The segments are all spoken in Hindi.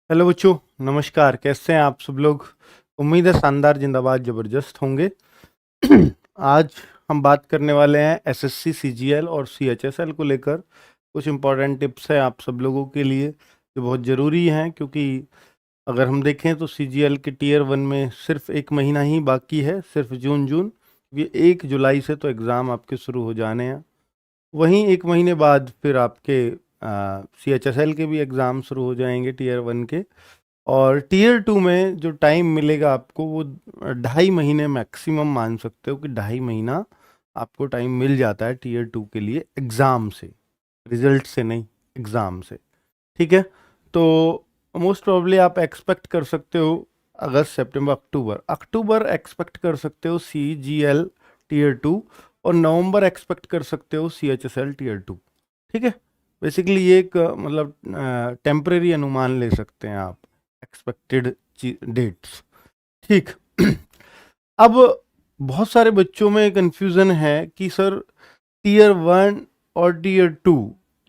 हेलो बच्चों, नमस्कार। कैसे हैं आप सब लोग? उम्मीद है शानदार, जिंदाबाद, जबरदस्त होंगे। आज हम बात करने वाले हैं एसएससी सीजीएल और सीएचएसएल को लेकर। कुछ इंपॉर्टेंट टिप्स हैं आप सब लोगों के लिए जो बहुत ज़रूरी हैं, क्योंकि अगर हम देखें तो सीजीएल के टीयर 1 में सिर्फ एक महीना ही बाकी है, सिर्फ जून। ये 1 जुलाई से तो एग्ज़ाम आपके शुरू हो जाने हैं। वहीं एक महीने बाद फिर आपके सीएचएसएल के भी एग्ज़ाम शुरू हो जाएंगे टीयर 1 के। और टीयर 2 में जो टाइम मिलेगा आपको वो 2.5 महीने मैक्सिमम मान सकते हो कि 2.5 महीना आपको टाइम मिल जाता है टीयर 2 के लिए, एग्ज़ाम से, रिजल्ट से नहीं, एग्ज़ाम से। ठीक है, तो मोस्ट प्रोबेबली आप एक्सपेक्ट कर सकते हो अगस्त सितंबर अक्टूबर अक्टूबर एक्सपेक्ट कर सकते हो सीजीएल टीयर 2, और नवंबर एक्सपेक्ट कर सकते हो सीएचएसएल टीयर 2। ठीक है, बेसिकली ये एक मतलब टेम्परेरी अनुमान ले सकते हैं आप, एक्सपेक्टेड डेट्स। ठीक। अब बहुत सारे बच्चों में कंफ्यूजन है कि सर टीयर 1 और टीयर 2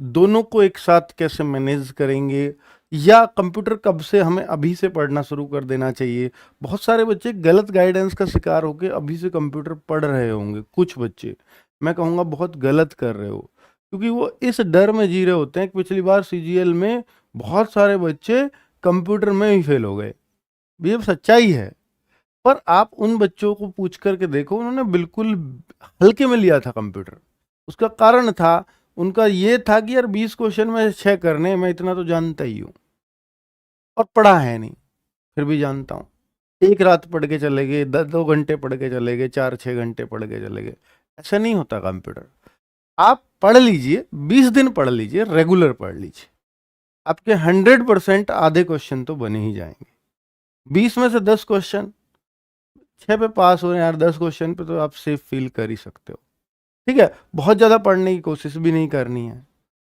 दोनों को एक साथ कैसे मैनेज करेंगे, या कंप्यूटर कब से हमें अभी से पढ़ना शुरू कर देना चाहिए। बहुत सारे बच्चे गलत गाइडेंस का शिकार होकर अभी से कंप्यूटर पढ़ रहे होंगे। कुछ बच्चे, मैं कहूँगा, बहुत गलत कर रहे हो, क्योंकि वो इस डर में जी रहे होते हैं कि पिछली बार सीजीएल में बहुत सारे बच्चे कंप्यूटर में ही फेल हो गए। ये सच्चाई है, पर आप उन बच्चों को पूछ करके देखो, उन्होंने बिल्कुल हल्के में लिया था कंप्यूटर। उसका कारण था, उनका ये था कि यार 20 क्वेश्चन में 6 करने, मैं इतना तो जानता ही हूँ, और पढ़ा है नहीं, फिर भी जानता हूँ। एक रात पढ़ के चले गए, 2 घंटे पढ़ के चले गए, 4-6 घंटे पढ़ के चले गए। ऐसा नहीं होता कंप्यूटर। आप पढ़ लीजिए, 20 दिन पढ़ लीजिए, रेगुलर पढ़ लीजिए, आपके 100% आधे क्वेश्चन तो बने ही जाएंगे। 20 में से 10 क्वेश्चन, 6 पे पास हो रहे हैं यार, 10 क्वेश्चन पे तो आप सेफ फील कर ही सकते हो। ठीक है, बहुत ज़्यादा पढ़ने की कोशिश भी नहीं करनी है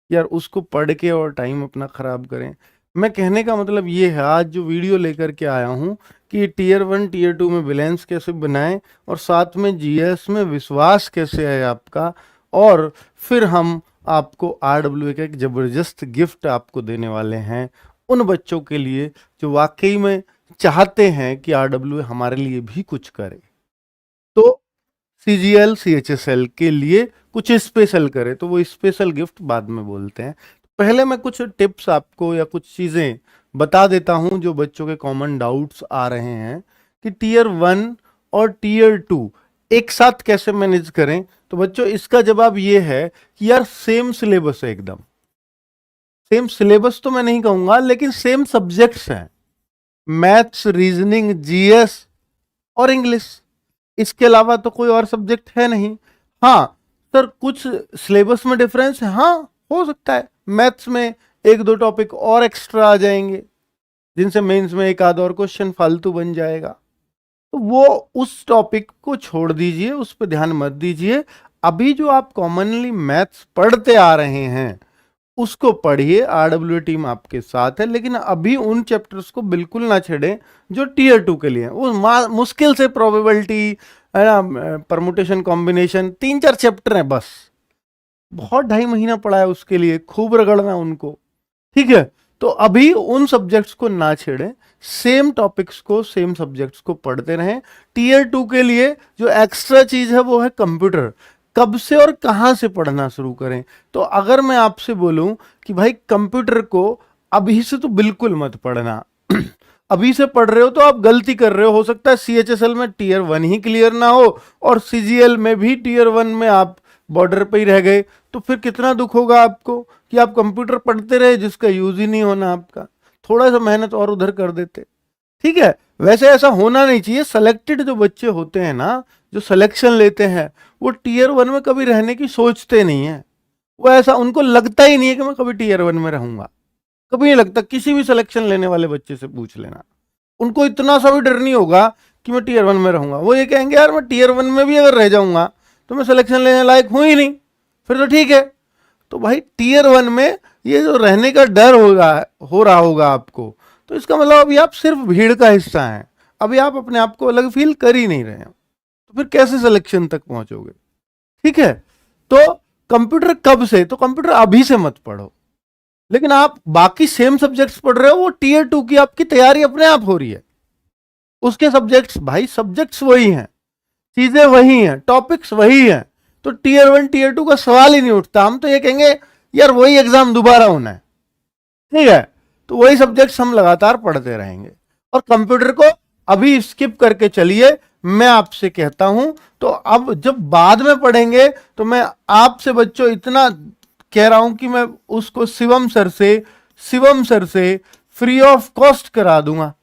यार, उसको पढ़ के और टाइम अपना ख़राब करें। मैं कहने का मतलब ये है, आज जो वीडियो लेकर के आया हूँ कि टीयर 1 टीयर 2 में बैलेंस कैसे बनाएं, और साथ में जीएस में विश्वास कैसे है आपका, और फिर हम आपको आरडब्ल्यूए का एक ज़बरदस्त गिफ्ट आपको देने वाले हैं उन बच्चों के लिए जो वाकई में चाहते हैं कि आरडब्ल्यूए हमारे लिए भी कुछ करे, तो सीजीएल सीएचएसएल के लिए कुछ स्पेशल करे। तो वो स्पेशल गिफ्ट बाद में बोलते हैं। पहले मैं कुछ टिप्स आपको या कुछ चीज़ें बता देता हूं जो बच्चों के कॉमन डाउट्स आ रहे हैं कि टीयर 1 और टीयर 2 एक साथ कैसे मैनेज करें। तो बच्चों, इसका जवाब ये है कि यार सेम सिलेबस है, एकदम सेम सिलेबस तो मैं नहीं कहूंगा, लेकिन सेम सब्जेक्ट्स हैं, मैथ्स, रीजनिंग, जीएस और इंग्लिश। इसके अलावा तो कोई और सब्जेक्ट है नहीं। हाँ सर, कुछ सिलेबस में डिफरेंस है, हाँ हो सकता है। मैथ्स में एक दो टॉपिक और एक्स्ट्रा आ जाएंगे, जिनसे मेंस में एक आध और क्वेश्चन फालतू बन जाएगा, तो वो उस टॉपिक को छोड़ दीजिए, उस पर ध्यान मत दीजिए। अभी जो आप कॉमनली मैथ्स पढ़ते आ रहे हैं उसको पढ़िए, आरडब्ल्यू टीम आपके साथ है, लेकिन अभी उन चैप्टर्स को बिल्कुल ना छेड़ें जो टीयर 2 के लिए है। वो मुश्किल से प्रोबेबिलिटी है ना, परमुटेशन, कॉम्बिनेशन, 3-4 चैप्टर हैं बस, बहुत 2.5 महीना पड़ा है उसके लिए, खूब रगड़ना उनको। ठीक है, तो अभी उन सब्जेक्ट्स को ना छेड़ें, सेम टॉपिक्स को, सेम सब्जेक्ट्स को पढ़ते रहें। टीयर 2 के लिए जो एक्स्ट्रा चीज है वो है कंप्यूटर। कब से और कहां से पढ़ना शुरू करें? तो अगर मैं आपसे बोलूं कि भाई कंप्यूटर को अभी से तो बिल्कुल मत पढ़ना, अभी से पढ़ रहे हो तो आप गलती कर रहे हो सकता है सीएचएसएल में टीयर 1 ही क्लियर ना हो और सीजीएल में भी टीयर 1 में आप बॉर्डर पे ही रह गए, तो फिर कितना दुख होगा आपको कि आप कंप्यूटर पढ़ते रहे जिसका यूज ही नहीं होना आपका। थोड़ा सा मेहनत और उधर कर देते। ठीक है, वैसे ऐसा होना नहीं चाहिए। सेलेक्टेड जो बच्चे होते हैं ना, जो सिलेक्शन लेते हैं, वो टीयर 1 में कभी रहने की सोचते नहीं है। वो ऐसा, उनको लगता ही नहीं है कि मैं कभी टीयर 1 में रहूंगा, कभी नहीं लगता। किसी भी सिलेक्शन लेने वाले बच्चे से पूछ लेना, उनको इतना सा भी डर नहीं होगा कि मैं टीयर 1 में रहूंगा। वो ये कहेंगे यार मैं टीयर 1 में भी अगर रह जाऊंगा तो मैं सिलेक्शन लेने लायक हूं ही नहीं, फिर तो ठीक है। तो भाई टीयर 1 में ये जो रहने का डर होगा, हो रहा होगा आपको, तो इसका मतलब अभी आप सिर्फ भीड़ का हिस्सा हैं, अभी आप अपने आप को अलग फील कर ही नहीं रहे हैं, तो फिर कैसे सिलेक्शन तक पहुंचोगे? ठीक है, तो कंप्यूटर कब से? तो कंप्यूटर अभी से मत पढ़ो, लेकिन आप बाकी सेम सब्जेक्ट्स पढ़ रहे हो, वो टीयर 2 की आपकी तैयारी अपने आप हो रही है। उसके सब्जेक्ट्स, भाई सब्जेक्ट्स वही हैं, चीजें वही हैं, टॉपिक्स वही हैं, तो टीयर 1 टीयर 2 का सवाल ही नहीं उठता। हम तो ये कहेंगे यार वही एग्जाम दोबारा होना है, ठीक है, तो वही सब्जेक्ट्स हम लगातार पढ़ते रहेंगे। और कंप्यूटर को अभी स्किप करके चलिए, मैं आपसे कहता हूं, तो अब जब बाद में पढ़ेंगे तो मैं आपसे बच्चों इतना कह रहा हूं कि मैं उसको शिवम सर से फ्री ऑफ कॉस्ट करा दूंगा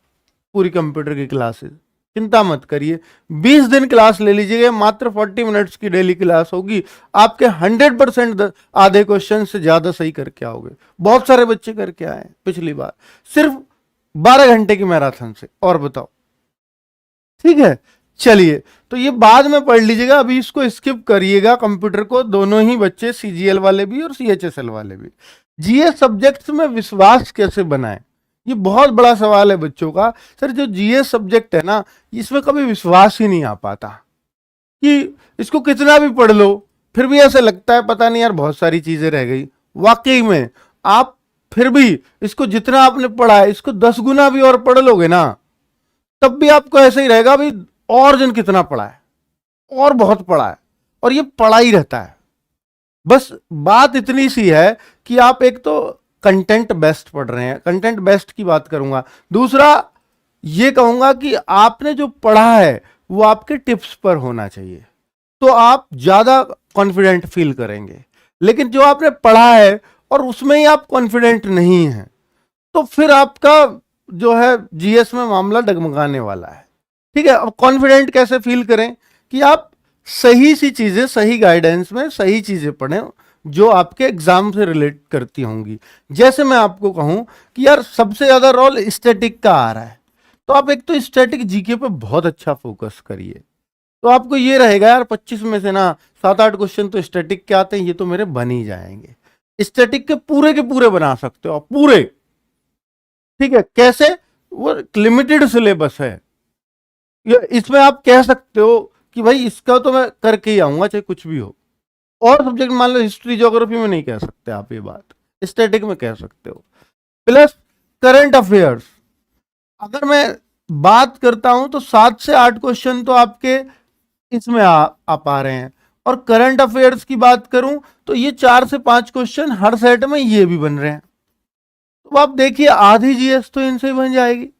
पूरी कंप्यूटर की क्लासेस, चिंता मत करिए। 20 दिन क्लास ले लीजिएगा, मात्र 40 मिनट्स की डेली क्लास होगी, आपके 100% आधे क्वेश्चन से ज्यादा सही करके आओगे। बहुत सारे बच्चे करके आए पिछली बार सिर्फ 12 घंटे की मैराथन से, और बताओ, ठीक है। चलिए, तो ये बाद में पढ़ लीजिएगा, अभी इसको स्किप करिएगा कंप्यूटर को, दोनों ही बच्चे, सीजीएल वाले भी और सीएचएसएल वाले भी। जीएस सब्जेक्ट्स में विश्वास कैसे बनाएं, ये बहुत बड़ा सवाल है बच्चों का। सर जो जीएस सब्जेक्ट है ना, इसमें कभी विश्वास ही नहीं आ पाता, कि इसको कितना भी पढ़ लो फिर भी ऐसा लगता है पता नहीं यार बहुत सारी चीजें रह गई। वाकई में आप फिर भी इसको जितना आपने पढ़ा है, इसको 10 गुना भी और पढ़ लोगे ना, तब भी आपको ऐसे ही रहेगा भाई और जन कितना पढ़ा है, और बहुत पढ़ा है, और ये पढ़ा ही रहता है। बस बात इतनी सी है कि आप एक तो कंटेंट बेस्ट पढ़ रहे हैं, कंटेंट बेस्ट की बात करूंगा। दूसरा ये कहूंगा कि आपने जो पढ़ा है वो आपके टिप्स पर होना चाहिए, तो आप ज्यादा कॉन्फिडेंट फील करेंगे। लेकिन जो आपने पढ़ा है और उसमें ही आप कॉन्फिडेंट नहीं है, तो फिर आपका जो है जीएस में मामला डगमगाने वाला है, ठीक है। अब कॉन्फिडेंट कैसे फील करें, कि आप सही सी चीजें सही गाइडेंस में सही चीजें पढ़ें जो आपके एग्जाम से रिलेट करती होंगी। जैसे मैं आपको कहूं कि यार सबसे ज्यादा रोल स्टैटिक का आ रहा है, तो आप एक तो स्टैटिक जीके पे बहुत अच्छा फोकस करिए, तो आपको ये रहेगा यार 25 में से ना 7-8 क्वेश्चन तो स्टैटिक के आते हैं, ये तो मेरे बन ही जाएंगे। स्टैटिक के पूरे बना सकते हो आप, पूरे, ठीक है। कैसे, वो लिमिटेड सिलेबस है, इसमें आप कह सकते हो कि भाई इसका तो मैं करके ही आऊंगा चाहे कुछ भी हो। और सब्जेक्ट मान लो हिस्ट्री ज्योग्राफी में नहीं कह सकते आप ये बात, स्टैटिक में कह सकते हो। प्लस करंट अफेयर्स, अगर मैं बात करता हूं तो 7 से 8 क्वेश्चन तो आपके इसमें आ पा रहे हैं, और करंट अफेयर्स की बात करूं तो ये 4 से 5 क्वेश्चन हर सेट में ये भी बन रहे हैं, तो आप देखिए आधी जीएस तो इनसे ही बन जाएगी।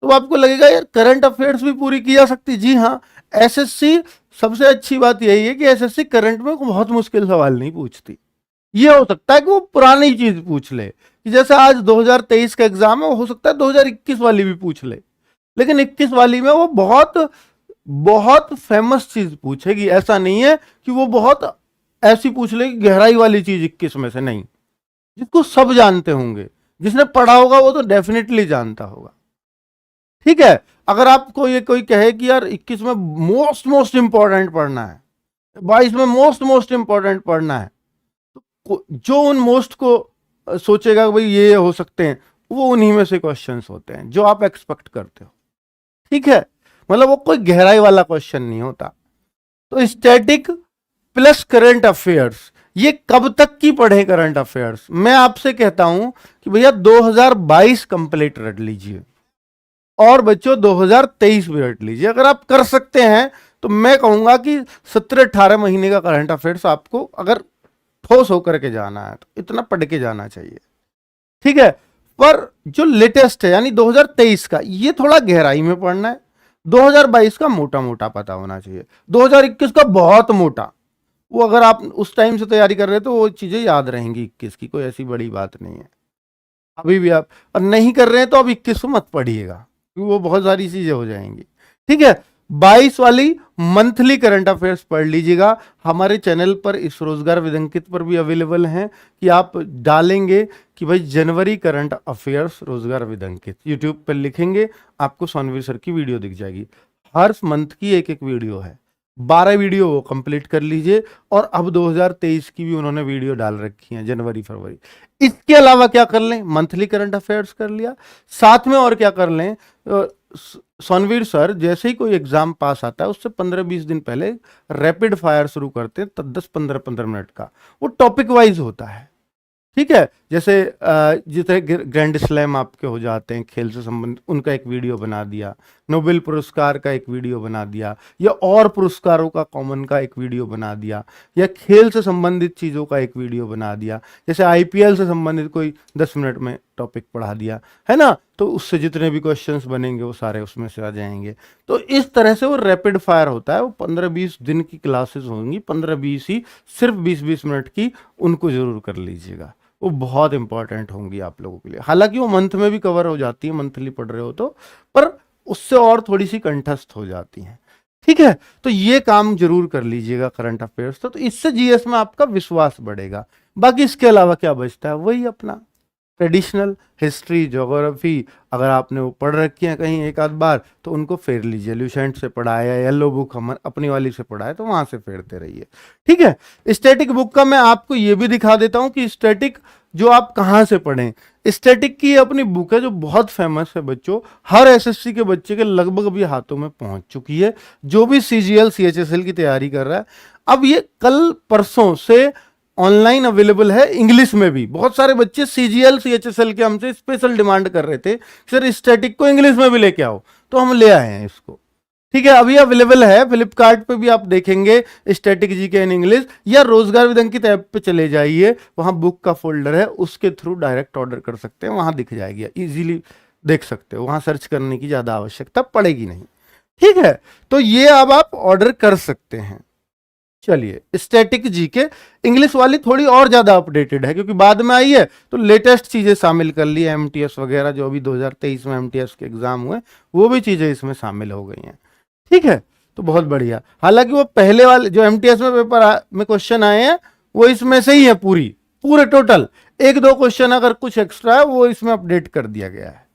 तो आपको लगेगा यार करंट अफेयर्स भी पूरी की जा सकती, जी हाँ। एसएससी, सबसे अच्छी बात यही है कि एसएससी करंट में बहुत मुश्किल सवाल नहीं पूछती। ये हो सकता है कि वो पुरानी चीज पूछ ले, कि जैसे आज 2023 का एग्जाम है, हो सकता है 2021 वाली भी पूछ ले, लेकिन 21 वाली में वो बहुत बहुत फेमस चीज पूछेगी। ऐसा नहीं है कि वो बहुत ऐसी पूछ लेगी गहराई वाली चीज 21 में से, नहीं, जिसको सब जानते होंगे, जिसने पढ़ा होगा वो तो डेफिनेटली जानता होगा, ठीक है। अगर आपको ये कोई कहे कि यार 21 में मोस्ट इंपॉर्टेंट पढ़ना है, 22 में मोस्ट इंपॉर्टेंट पढ़ना है, तो जो उन मोस्ट को सोचेगा भाई ये हो सकते हैं, वो उन्हीं में से क्वेश्चंस होते हैं जो आप एक्सपेक्ट करते हो, ठीक है। मतलब वो कोई गहराई वाला क्वेश्चन नहीं होता। तो स्टैटिक प्लस करंट अफेयर्स, ये कब तक की पढ़े करंट अफेयर्स? मैं आपसे कहता हूं कि भैया 2022 कंप्लीट रट लीजिए, और बच्चों 2023 भी रट लीजिए। अगर आप कर सकते हैं तो मैं कहूंगा कि 17-18 महीने का करंट अफेयर्स आपको अगर ठोस होकर के जाना है तो इतना पढ़ के जाना चाहिए, ठीक है। पर जो लेटेस्ट है यानी 2023 का, ये थोड़ा गहराई में पढ़ना है। 2022 का मोटा मोटा पता होना चाहिए, 2021 का बहुत मोटा, वो अगर आप उस टाइम से तैयारी कर रहे हैं तो वो चीजें याद रहेंगी 21 की, कोई ऐसी बड़ी बात नहीं है। अभी भी आप और नहीं कर रहे हैं तो अब 21 को मत पढ़िएगा, वो बहुत सारी चीजें हो जाएंगी, ठीक है। 22 वाली मंथली करंट अफेयर्स पढ़ लीजिएगा। हमारे चैनल पर इस रोजगार विदंकित पर भी अवेलेबल हैं, कि आप डालेंगे कि भाई जनवरी करंट अफेयर्स रोजगार विदंकित, यूट्यूब पर लिखेंगे आपको सोनवीर सर की वीडियो दिख जाएगी। हर मंथ की एक एक वीडियो है, 12 वीडियो वो कंप्लीट कर लीजिए। और अब 2023 की भी उन्होंने वीडियो डाल रखी है, जनवरी फरवरी। इसके अलावा क्या कर लें, मंथली करंट अफेयर्स कर लिया, साथ में और क्या कर लें, सोनवीर सर जैसे ही कोई एग्जाम पास आता है उससे 15-20 दिन पहले रैपिड फायर शुरू करते हैं, 10-15 मिनट का, वो टॉपिक वाइज होता है, ठीक है, जैसे जितने ग्रैंड स्लैम आपके हो जाते हैं खेल से संबंधित, उनका एक वीडियो बना दिया, नोबेल पुरस्कार का एक वीडियो बना दिया, या और पुरस्कारों का कॉमन का एक वीडियो बना दिया, या खेल से संबंधित चीज़ों का एक वीडियो बना दिया, जैसे आईपीएल से संबंधित कोई 10 मिनट में टॉपिक पढ़ा दिया, है ना, तो उससे जितने भी क्वेश्चंस बनेंगे वो सारे उसमें से आ जाएंगे। तो इस तरह से वो रैपिड फायर होता है। वो 15-20 दिन की क्लासेस होंगी, 15-20 ही, सिर्फ 20-20 मिनट की, उनको जरूर कर लीजिएगा, वो बहुत इंपॉर्टेंट होंगी आप लोगों के लिए। हालांकि वो मंथ में भी कवर हो जाती है, मंथली पढ़ रहे हो तो, पर उससे और थोड़ी सी कंठस्थ हो जाती हैं। ठीक है, तो ये काम जरूर कर लीजिएगा करंट अफेयर्स, तो इससे जीएस में आपका विश्वास बढ़ेगा। बाकी इसके अलावा क्या बचता है, वही अपना ट्रेडिशनल हिस्ट्री, ज्योग्राफी, अगर आपने वो पढ़ रखी है कहीं एक आध बार तो उनको फेर लीजिए, ल्यूसेंट से पढ़ा है या येलो बुक हम अपनी वाली से पढ़ा है तो वहां से फेरते रहिए। ठीक है, स्टैटिक बुक का मैं आपको ये भी दिखा देता हूं कि स्टैटिक जो आप कहाँ से पढ़ें। स्टैटिक की अपनी बुक है जो बहुत फेमस है बच्चों, हर एसएससी के बच्चे के लगभग भी हाथों में पहुंच चुकी है, जो भी सीजीएल सीएचएसएल की तैयारी कर रहा है। अब ये कल परसों से ऑनलाइन अवेलेबल है, इंग्लिश में भी। बहुत सारे बच्चे सीजीएल सीएचएसएल के हमसे स्पेशल डिमांड कर रहे थे सर स्टैटिक को इंग्लिश में भी लेके आओ, तो हम ले आए हैं इसको। ठीक है, अभी अवेलेबल है फ्लिपकार्ट पे भी, आप देखेंगे स्टैटिक जीके इन इंग्लिश, या रोजगार विद अंकित ऐप पे चले जाइए, वहां बुक का फोल्डर है, उसके थ्रू डायरेक्ट ऑर्डर कर सकते हैं, वहां दिख जाएगी, इजीली देख सकते हो, वहां सर्च करने की ज्यादा आवश्यकता पड़ेगी नहीं। ठीक है, तो ये अब आप ऑर्डर कर सकते हैं। चलिए, स्टैटिक जीके इंग्लिश वाली थोड़ी और ज्यादा अपडेटेड है क्योंकि बाद में आई है, तो लेटेस्ट चीजें शामिल कर ली है, एमटीएस वगैरह जो अभी 2023 में एमटीएस के एग्जाम हुए, वो भी चीजें इसमें शामिल हो गई हैं। ठीक है, तो बहुत बढ़िया। हालांकि वो पहले वाले जो एमटीएस में पेपर में क्वेश्चन आए हैं वो इसमें से ही है, पूरे टोटल, एक दो क्वेश्चन अगर कुछ एक्स्ट्रा है वो इसमें अपडेट कर दिया गया है।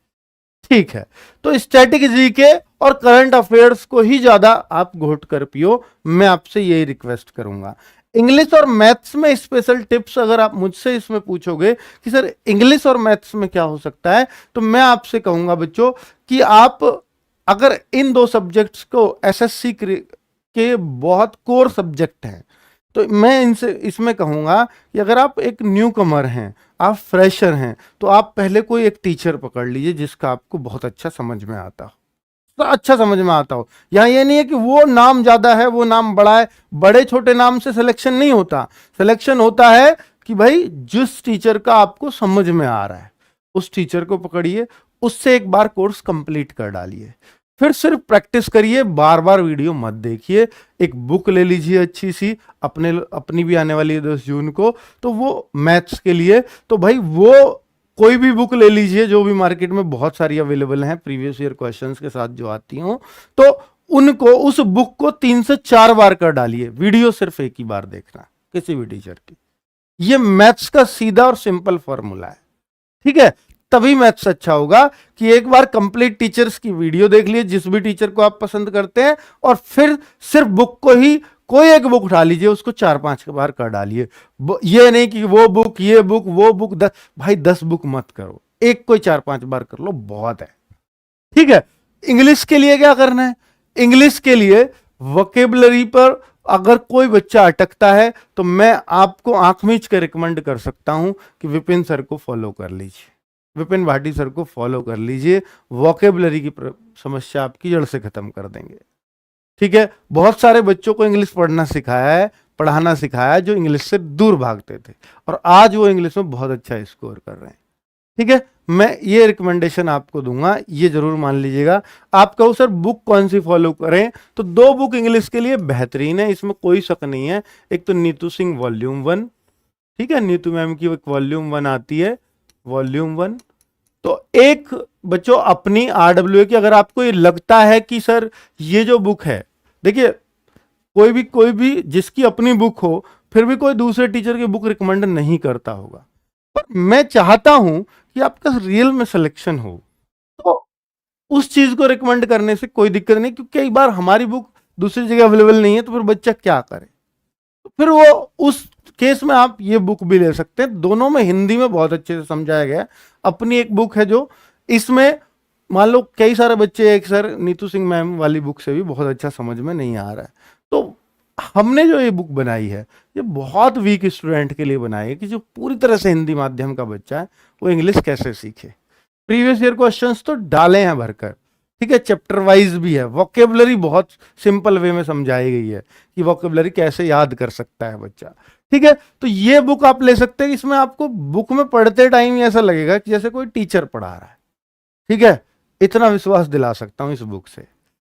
ठीक है, तो स्टैटिक जीके और करंट अफेयर्स को ही ज्यादा आप घोट कर पियो, मैं आपसे यही रिक्वेस्ट करूंगा। इंग्लिश और मैथ्स में स्पेशल टिप्स अगर आप मुझसे इसमें पूछोगे कि सर इंग्लिश और मैथ्स में क्या हो सकता है, तो मैं आपसे कहूंगा बच्चों कि आप अगर इन दो सब्जेक्ट्स को एसएससी के बहुत कोर सब्जेक्ट हैं, तो मैं इनसे इसमें कहूंगा कि अगर आप एक न्यू कमर हैं, आप फ्रेशर हैं, तो आप पहले कोई एक टीचर पकड़ लीजिए जिसका आपको बहुत अच्छा समझ में आता हो, तो अच्छा समझ में आता हो। यहाँ ये नहीं है कि वो नाम ज्यादा है, वो नाम बड़ा है, बड़े छोटे नाम से सिलेक्शन नहीं होता। सिलेक्शन होता है कि भाई जिस टीचर का आपको समझ में आ रहा है उस टीचर को पकड़िए, उससे एक बार कोर्स कंप्लीट कर डालिए, फिर सिर्फ प्रैक्टिस करिए, बार बार वीडियो मत देखिए। एक बुक ले लीजिए अच्छी सी, अपनी भी आने वाली है 10 जून को, तो वो मैथ्स के लिए, तो भाई वो कोई भी बुक ले लीजिए जो भी मार्केट में बहुत सारी अवेलेबल हैं प्रीवियस ईयर क्वेश्चंस के साथ जो आती हो, तो उनको उस बुक को 3 से 4 बार कर डालिए, वीडियो सिर्फ एक ही बार देखना किसी भी टीचर की। ये मैथ्स का सीधा और सिंपल फॉर्मूला है। ठीक है, तभी मैथ्स अच्छा होगा कि एक बार कंप्लीट टीचर्स की वीडियो देख लिए, जिस भी टीचर को आप पसंद करते हैं, और फिर सिर्फ बुक को ही कोई एक बुक उठा लीजिए, उसको 4-5 बार कर डालिए। ये नहीं कि वो बुक, ये बुक, वो बुक, भाई 10 बुक मत करो, एक कोई 4-5 बार कर लो, बहुत है। ठीक है, इंग्लिश के लिए क्या करना है, इंग्लिश के लिए वोकेबलरी पर अगर कोई बच्चा अटकता है तो मैं आपको आंख मीच के रिकमेंड कर सकता हूं कि विपिन सर को फॉलो कर लीजिए, विपिन भाटी सर को फॉलो कर लीजिए, वोकेबलरी की समस्या आपकी जड़ से खत्म कर देंगे। ठीक है, बहुत सारे बच्चों को इंग्लिश पढ़ना सिखाया है, पढ़ाना सिखाया है, जो इंग्लिश से दूर भागते थे, और आज वो इंग्लिश में बहुत अच्छा स्कोर कर रहे हैं। ठीक है, मैं ये रिकमेंडेशन आपको दूंगा, ये जरूर मान लीजिएगा। आप कहो सर बुक कौन सी फॉलो करें, तो 2 बुक इंग्लिश के लिए बेहतरीन है, इसमें कोई शक नहीं है। एक तो नीतू सिंह वॉल्यूम 1, ठीक है, नीतू मैम की एक वॉल्यूम 1 आती है, वॉल्यूम 1। तो एक बच्चों अपनी RWA की, अगर आपको ये लगता है कि सर ये जो बुक है, देखिए कोई भी जिसकी अपनी बुक हो फिर भी कोई दूसरे टीचर की बुक रिकमेंड नहीं करता होगा, पर मैं चाहता हूं कि आपका रियल में सिलेक्शन हो, तो उस चीज को रिकमेंड करने से कोई दिक्कत नहीं, क्योंकि कई बार हमारी बुक दूसरी जगह अवेलेबल नहीं है, तो फिर बच्चा क्या करे, तो फिर वो उस केस में आप ये बुक भी ले सकते हैं। दोनों में हिंदी में बहुत अच्छे से समझाया गया है। अपनी एक बुक है जो इसमें मान लो कई सारे बच्चे एक सर नीतू सिंह मैम वाली बुक से भी बहुत अच्छा समझ में नहीं आ रहा है, तो हमने जो ये बुक बनाई है ये बहुत वीक स्टूडेंट के लिए बनाई है कि जो पूरी तरह से हिंदी माध्यम का बच्चा है वो इंग्लिश कैसे सीखे। प्रीवियस ईयर क्वेश्चंस तो डाले हैं भरकर, ठीक है, चैप्टर वाइज भी है, वोकेबलरी बहुत सिंपल वे में समझाई गई है कि वोकेबलरी कैसे याद कर सकता है बच्चा, ठीक है। तो ये बुक आप ले सकते हैं, इसमें आपको बुक में पढ़ते टाइम ऐसा लगेगा कि जैसे कोई टीचर पढ़ा रहा है, ठीक है, इतना विश्वास दिला सकता हूं इस बुक से।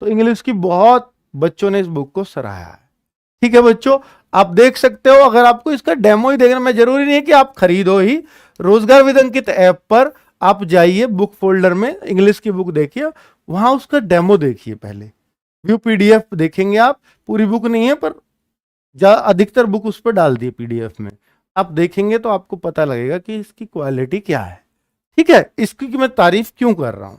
तो इंग्लिश की बहुत बच्चों ने इस बुक को सराहा है, ठीक है बच्चों। आप देख सकते हो, अगर आपको इसका डेमो ही देखना, मैं जरूरी नहीं है कि आप खरीदो ही, रोजगार विद अंकित ऐप पर आप जाइए, बुक फोल्डर में इंग्लिश की बुक देखिए, वहां उसका डेमो देखिए, पहले व्यू पीडीएफ देखेंगे आप, पूरी बुक नहीं है पर अधिकतर बुक उस पर डाल दी पीडीएफ में, आप देखेंगे तो आपको पता लगेगा कि इसकी क्वालिटी क्या है, ठीक है, इसकी मैं तारीफ क्यों कर रहा हूं।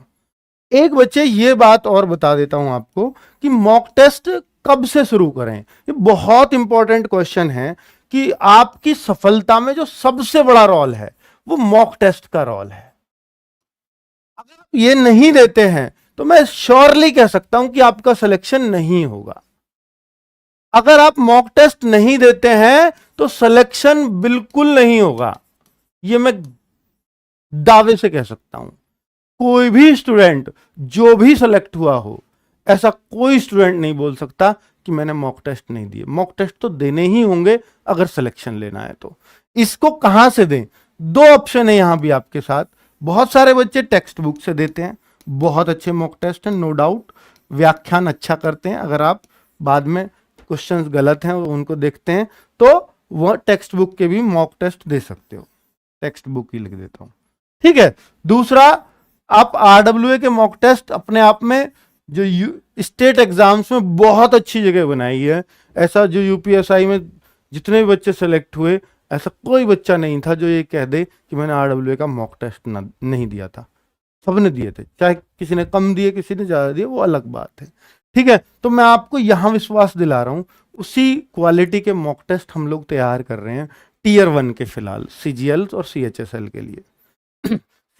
एक बच्चे ये बात और बता देता हूं आपको कि मॉक टेस्ट कब से शुरू करें, ये बहुत इंपॉर्टेंट क्वेश्चन है कि आपकी सफलता में जो सबसे बड़ा रोल है वो मॉक टेस्ट का रोल है। अगर आप ये नहीं देते हैं तो मैं श्योरली कह सकता हूं कि आपका सिलेक्शन नहीं होगा। अगर आप मॉक टेस्ट नहीं देते हैं तो सिलेक्शन बिल्कुल नहीं होगा, ये मैं दावे से कह सकता हूं। कोई भी स्टूडेंट जो भी सेलेक्ट हुआ हो, ऐसा कोई स्टूडेंट नहीं बोल सकता कि मैंने मॉक टेस्ट नहीं दिए। मॉक टेस्ट तो देने ही होंगे अगर सिलेक्शन लेना है तो। इसको कहां से दें, दो ऑप्शन है यहां भी आपके साथ। बहुत सारे बच्चे टेक्स्ट बुक से देते हैं, बहुत अच्छे मॉक टेस्ट हैं, नो डाउट, व्याख्यान अच्छा करते हैं। अगर आप बाद में क्वेश्चंस गलत हैं उनको देखते हैं तो वह टेक्स्ट बुक के भी मॉक टेस्ट दे सकते हो, टेक्स्ट बुक ही लिख देता हूं, ठीक है। दूसरा, आप आरडब्ल्यूए के मॉक टेस्ट अपने आप में जो स्टेट एग्जाम्स में बहुत अच्छी जगह बनाई है। ऐसा जो यूपीएसआई में जितने भी बच्चे सेलेक्ट हुए, ऐसा कोई बच्चा नहीं था जो ये कह दे कि मैंने आरडब्ल्यूए का मॉक टेस्ट नहीं दिया था, सबने दिए थे, चाहे किसी ने कम दिए किसी ने ज्यादा दिए, वो अलग बात है, ठीक है। तो मैं आपको यहां विश्वास दिला रहा हूं, उसी क्वालिटी के मॉक टेस्ट हम लोग तैयार कर रहे हैं टीयर 1 के, फिलहाल सीजीएल और सीएचएसएल के लिए।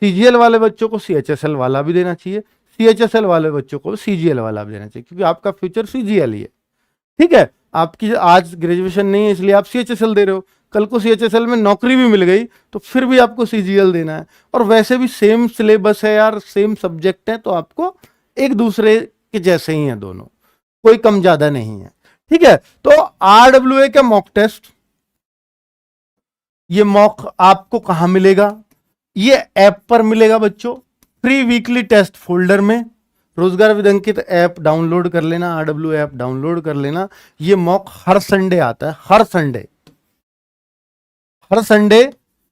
सीजीएल वाले बच्चों को सीएचएसएल वाला भी देना चाहिए, सीएचएसएल वाले बच्चों को सीजीएल वाला भी देना चाहिए, क्योंकि आपका फ्यूचर सीजीएल ही है, ठीक है। आपकी आज ग्रेजुएशन नहीं है इसलिए आप सीएचएसएल दे रहे हो, कल को सीएचएसएल में नौकरी भी मिल गई तो फिर भी आपको सीजीएल देना है। और वैसे भी सेम सिलेबस है यार, सेम सब्जेक्ट है, तो आपको एक दूसरे के जैसे ही हैं दोनों, कोई कम ज्यादा नहीं है, ठीक है। तो आरडब्ल्यूए का मॉक टेस्ट, ये मॉक आपको कहां मिलेगा, ये ऐप पर मिलेगा बच्चों, फ्री वीकली टेस्ट फोल्डर में। रोजगार विद अंकित ऐप डाउनलोड कर लेना, आरडब्ल्यू ऐप डाउनलोड कर लेना। ये मॉक हर संडे आता है, हर संडे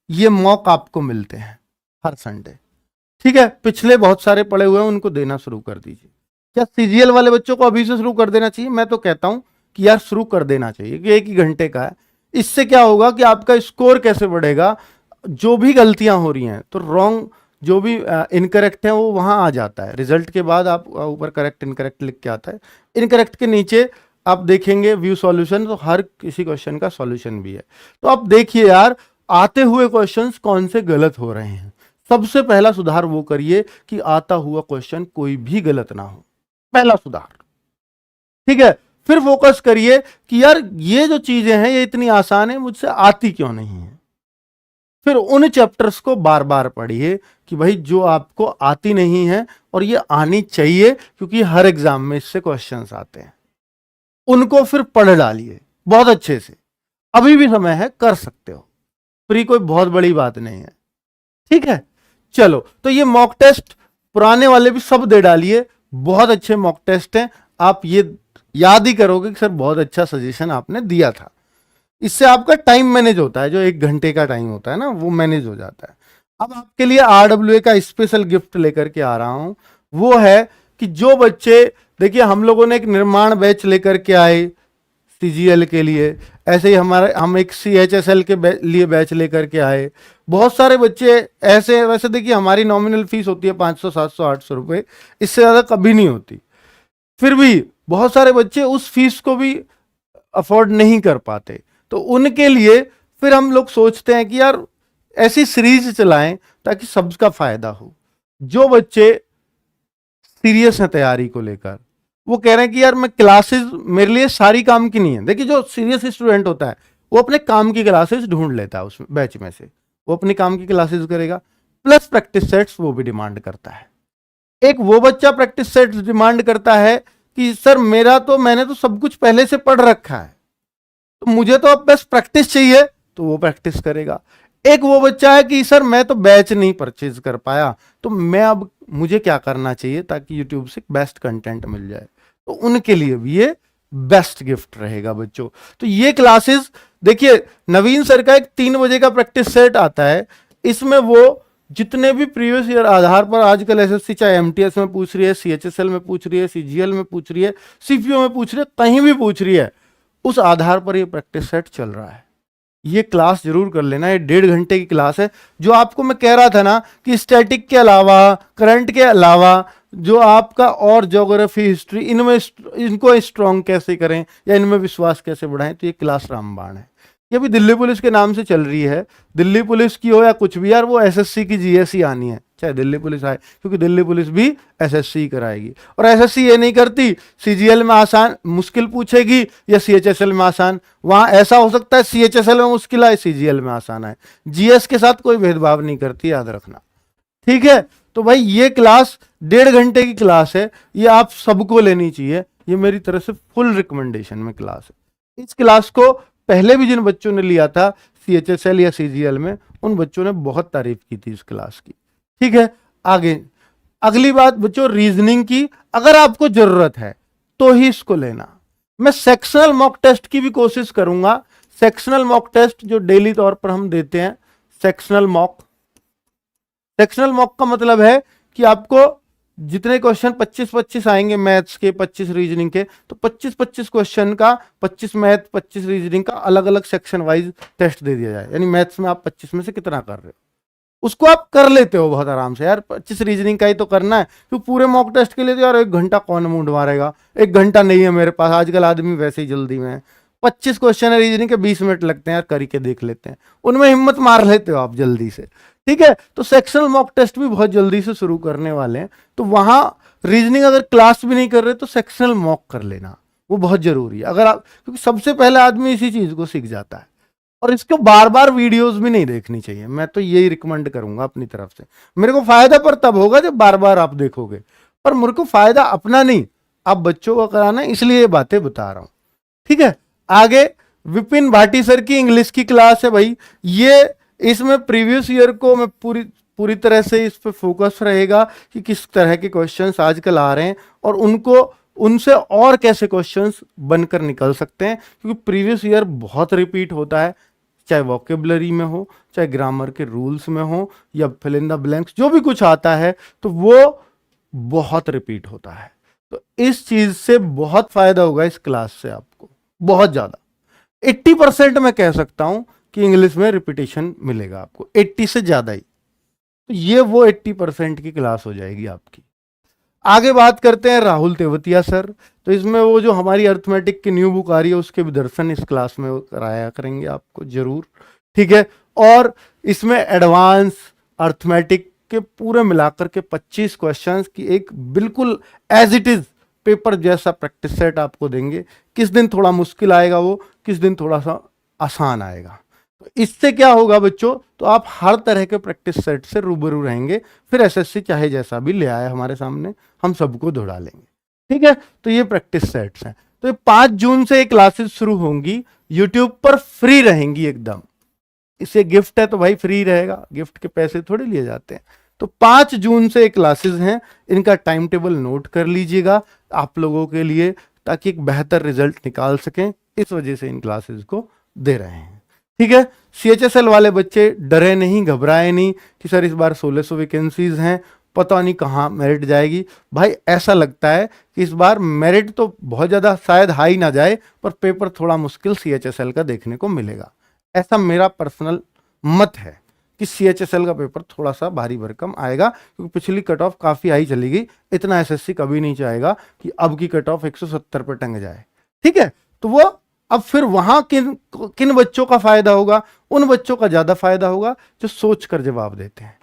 ये मॉक आपको मिलते हैं, हर संडे, ठीक है। पिछले बहुत सारे पड़े हुए हैं, उनको देना शुरू कर दीजिए। क्या सीजीएल वाले बच्चों को अभी से शुरू कर देना चाहिए? मैं तो कहता हूं कि यार शुरू कर देना चाहिए, कि 1 ही घंटे का है। इससे क्या होगा कि आपका स्कोर कैसे बढ़ेगा, जो भी गलतियां हो रही हैं तो रॉन्ग, जो भी इनकरेक्ट है वो वहां आ जाता है, रिजल्ट के बाद आप ऊपर करेक्ट इनकरेक्ट लिख के आता है, इनकरेक्ट के नीचे आप देखेंगे व्यू सॉल्यूशन, तो हर किसी क्वेश्चन का सॉल्यूशन भी है। तो आप देखिए यार, आते हुए क्वेश्चंस कौन से गलत हो रहे हैं। सबसे पहला सुधार वो करिए कि आता हुआ क्वेश्चन कोई भी गलत ना हो, पहला सुधार, ठीक है। फिर फोकस करिए कि यार ये जो चीजें हैं ये इतनी आसान है, मुझसे आती क्यों नहीं है। फिर उन चैप्टर्स को बार बार पढ़िए कि भाई जो आपको आती नहीं है और ये आनी चाहिए, क्योंकि हर एग्जाम में इससे क्वेश्चंस आते हैं, उनको फिर पढ़ डालिए बहुत अच्छे से। अभी भी समय है, कर सकते हो, फ्री कोई बहुत बड़ी बात नहीं है, ठीक है। चलो, तो ये मॉक टेस्ट पुराने वाले भी सब दे डालिए, बहुत अच्छे मॉक टेस्ट हैं। आप ये याद ही करोगे कि सर बहुत अच्छा सजेशन आपने दिया था। इससे आपका टाइम मैनेज होता है, जो 1 घंटे का टाइम होता है ना, वो मैनेज हो जाता है। अब आपके लिए आरडब्ल्यूए का स्पेशल गिफ्ट लेकर के आ रहा हूं, वो है कि जो बच्चे, देखिए हम लोगों ने एक निर्माण बैच लेकर के आए सीजीएल के लिए, ऐसे ही हम एक सीएचएसएल के लिए बैच लेकर के आए। बहुत सारे बच्चे ऐसे, वैसे देखिए हमारी नॉमिनल फीस होती है 500 700 800 रुपए, इससे ज्यादा कभी नहीं होती, फिर भी बहुत सारे बच्चे उस फीस को भी अफोर्ड नहीं कर पाते। तो उनके लिए फिर हम लोग सोचते हैं कि यार ऐसी सीरीज चलाएं ताकि सबका फायदा हो। जो बच्चे सीरियस हैं तैयारी को लेकर, वो कह रहे हैं कि यार मैं क्लासेस मेरे लिए सारी काम की नहीं है। देखिए जो सीरियस स्टूडेंट होता है वो अपने काम की क्लासेस ढूंढ लेता है, उस बैच में से वो अपने काम की क्लासेस करेगा, प्लस प्रैक्टिस सेट्स वो भी डिमांड करता है। एक वो बच्चा प्रैक्टिस सेट्स डिमांड करता है कि सर मैंने तो सब कुछ पहले से पढ़ रखा है, तो मुझे तो अब बस प्रैक्टिस चाहिए, तो वो प्रैक्टिस करेगा। एक वो बच्चा है कि सर मैं तो बैच नहीं परचेज कर पाया, तो अब मुझे क्या करना चाहिए ताकि यूट्यूब से बेस्ट कंटेंट मिल जाए, तो उनके लिए भी ये बेस्ट गिफ्ट रहेगा बच्चों। तो ये क्लासेस देखिए, नवीन सर का एक 3 बजे का प्रैक्टिस सेट आता है, इसमें वो जितने भी प्रीवियस ईयर आधार पर आजकल एसएससी चाहे एमटीएस में पूछ रही है, सीएचएसएल में पूछ रही है, सीजीएल में पूछ रही है, सीपीओ में पूछ रही है, कहीं भी पूछ रही है, उस आधार पर ये प्रैक्टिस सेट चल रहा है। ये क्लास जरूर कर लेना, ये 1.5 घंटे की क्लास है। जो आपको मैं कह रहा था ना कि स्टैटिक के अलावा, करंट के अलावा जो आपका और ज्योग्राफी, हिस्ट्री, इनको स्ट्रॉन्ग कैसे करें या इनमें विश्वास कैसे बढ़ाएं, तो ये क्लास रामबाण है। ये भी दिल्ली पुलिस के नाम से चल रही है, दिल्ली पुलिस की हो या कुछ भी, यार वो एसएससी की जीएसई आनी है, चाहे दिल्ली पुलिस आए, क्योंकि दिल्ली पुलिस भी एसएससी कराएगी। और एसएससी ये नहीं करती सीजीएल में आसान मुश्किल पूछेगी या सीएचएसएल में आसान, वहां ऐसा हो सकता है सीएचएसएल में मुश्किल आए, सीजीएल में आसान आए। जीएस के साथ कोई भेदभाव नहीं करती, याद रखना, ठीक है। तो भाई ये क्लास 1.5 घंटे की क्लास है, ये आप सबको लेनी चाहिए, ये मेरी तरफ से फुल रिकमेंडेशन में क्लास है। इस क्लास को पहले भी जिन बच्चों ने लिया था सीएचएसएल या सीजीएल में, उन बच्चों ने बहुत तारीफ की थी इस क्लास की, ठीक है। आगे अगली बात बच्चों, रीजनिंग की अगर आपको जरूरत है तो ही इसको लेना। मैं सेक्शनल मॉक टेस्ट की भी कोशिश करूंगा। सेक्शनल मॉक टेस्ट जो डेली तौर पर हम देते हैं, सेक्शनल मॉक का मतलब है कि आपको जितने क्वेश्चन 25-25 आएंगे मैथ्स के, 25 रीजनिंग के, तो 25-25 क्वेश्चन का 25 मैथ 25 रीजनिंग का अलग अलग सेक्शन वाइज टेस्ट दे दिया जाए। यानी मैथ्स में आप 25 में से कितना कर रहे हो उसको आप कर लेते हो बहुत आराम से। यार 25 रीजनिंग का ही तो करना है, तो पूरे मॉक टेस्ट के लिए तो यार 1 घंटा कौन मूड मारेगा, 1 घंटा नहीं है मेरे पास, आजकल आदमी वैसे ही जल्दी में है। 25 क्वेश्चन है रीजनिंग के, 20 मिनट लगते हैं यार, करके देख लेते हैं, उनमें हिम्मत मार लेते हो आप जल्दी से, ठीक है। तो सेक्शनल मॉक टेस्ट भी बहुत जल्दी से शुरू करने वाले हैं, तो वहां रीजनिंग अगर क्लास भी नहीं कर रहे तो सेक्शनल मॉक कर लेना, वो बहुत जरूरी है। अगर आप, क्योंकि सबसे पहले आदमी इसी चीज को सीख जाता है, और इसको बार बार वीडियोस भी नहीं देखनी चाहिए, मैं तो यही रिकमेंड करूंगा अपनी तरफ से। मेरे को फायदा पर तब होगा जब बार बार आप देखोगे, पर मेरे को फायदा अपना नहीं, आप बच्चों को कराना, इसलिए ये बातें बता रहा हूं, ठीक है। आगे विपिन भाटी सर की इंग्लिश की क्लास है भाई, ये इसमें प्रीवियस ईयर को मैं पूरी तरह से इस पे फोकस रहेगा कि किस तरह के क्वेश्चंस आजकल आ रहे हैं और उनसे और कैसे क्वेश्चंस बनकर निकल सकते हैं, क्योंकि प्रीवियस ईयर बहुत रिपीट होता है, चाहे वोकेबलरी में हो, चाहे ग्रामर के रूल्स में हो, या फिल इन द ब्लैंक्स जो भी कुछ आता है, तो वो बहुत रिपीट होता है। तो इस चीज से बहुत फायदा होगा इस क्लास से आपको, बहुत ज्यादा। 80% मैं कह सकता हूं कि इंग्लिश में रिपीटेशन मिलेगा आपको, 80 से ज्यादा ही। तो ये वो 80% की क्लास हो जाएगी आपकी। आगे बात करते हैं राहुल तेवतिया सर, तो इसमें वो जो हमारी अर्थमेटिक की न्यू बुक आ रही है उसके भी दर्शन इस क्लास में कराया करेंगे आपको जरूर, ठीक है। और इसमें एडवांस अर्थमेटिक के पूरे मिलाकर के 25 क्वेश्चंस की एक बिल्कुल एज इट इज पेपर जैसा प्रैक्टिस सेट आपको देंगे। किस दिन थोड़ा मुश्किल आएगा वो, किस दिन थोड़ा सा आसान आएगा। तो इससे क्या होगा बच्चों, तो आप हर तरह के प्रैक्टिस सेट से रूबरू रहेंगे, फिर एसएससी चाहे जैसा भी ले आए हमारे सामने, हम सबको दौड़ा लेंगे, ठीक है। तो ये प्रैक्टिस सेट्स हैं। तो ये 5 जून से ये क्लासेस शुरू होंगी, यूट्यूब पर फ्री रहेंगी एकदम। इसे गिफ्ट है तो भाई फ्री रहेगा, गिफ्ट के पैसे थोड़े लिए जाते हैं। तो 5 जून से ये क्लासेस हैं, इनका टाइम टेबल नोट कर लीजिएगा आप लोगों के लिए, ताकि एक बेहतर रिजल्ट निकाल सकें, इस वजह से इन क्लासेस को दे रहे हैं, ठीक है। सीएचएसएल वाले बच्चे डरे नहीं, घबराए नहीं कि सर इस बार 1600 वैकेंसीज हैं, पता नहीं कहाँ मेरिट जाएगी। भाई ऐसा लगता है कि इस बार मेरिट तो बहुत ज़्यादा शायद हाई ना जाए, पर पेपर थोड़ा मुश्किल सीएचएसएल का देखने को मिलेगा, ऐसा मेरा पर्सनल मत है कि सीएचएसएल का पेपर थोड़ा सा भारी भरकम आएगा, क्योंकि पिछली कट ऑफ काफ़ी हाई चली गई। इतना एसएससी कभी नहीं चाहेगा कि अब की कट ऑफ 170 पर टंग जाए, ठीक है। तो वो अब फिर वहां किन बच्चों का फायदा होगा, उन बच्चों का ज्यादा फायदा होगा जो सोच कर जवाब देते हैं।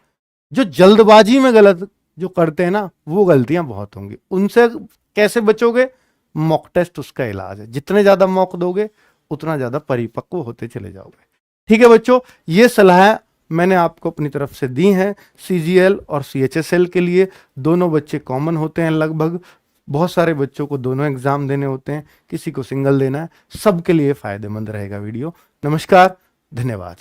जो जल्दबाजी में गलत जो करते हैं ना, वो गलतियां बहुत होंगी, उनसे कैसे बचोगे? मॉक टेस्ट उसका इलाज है। जितने ज्यादा मॉक दोगे उतना ज्यादा परिपक्व होते चले जाओगे। ठीक है बच्चों, ये सलाह मैंने आपको अपनी तरफ से दी है। सीजीएल और सीएचएसएल के लिए दोनों बच्चे कॉमन होते हैं लगभग। बहुत सारे बच्चों को दोनों एग्जाम देने होते हैं, किसी को सिंगल देना है। सबके लिए फायदेमंद रहेगा वीडियो। नमस्कार, धन्यवाद।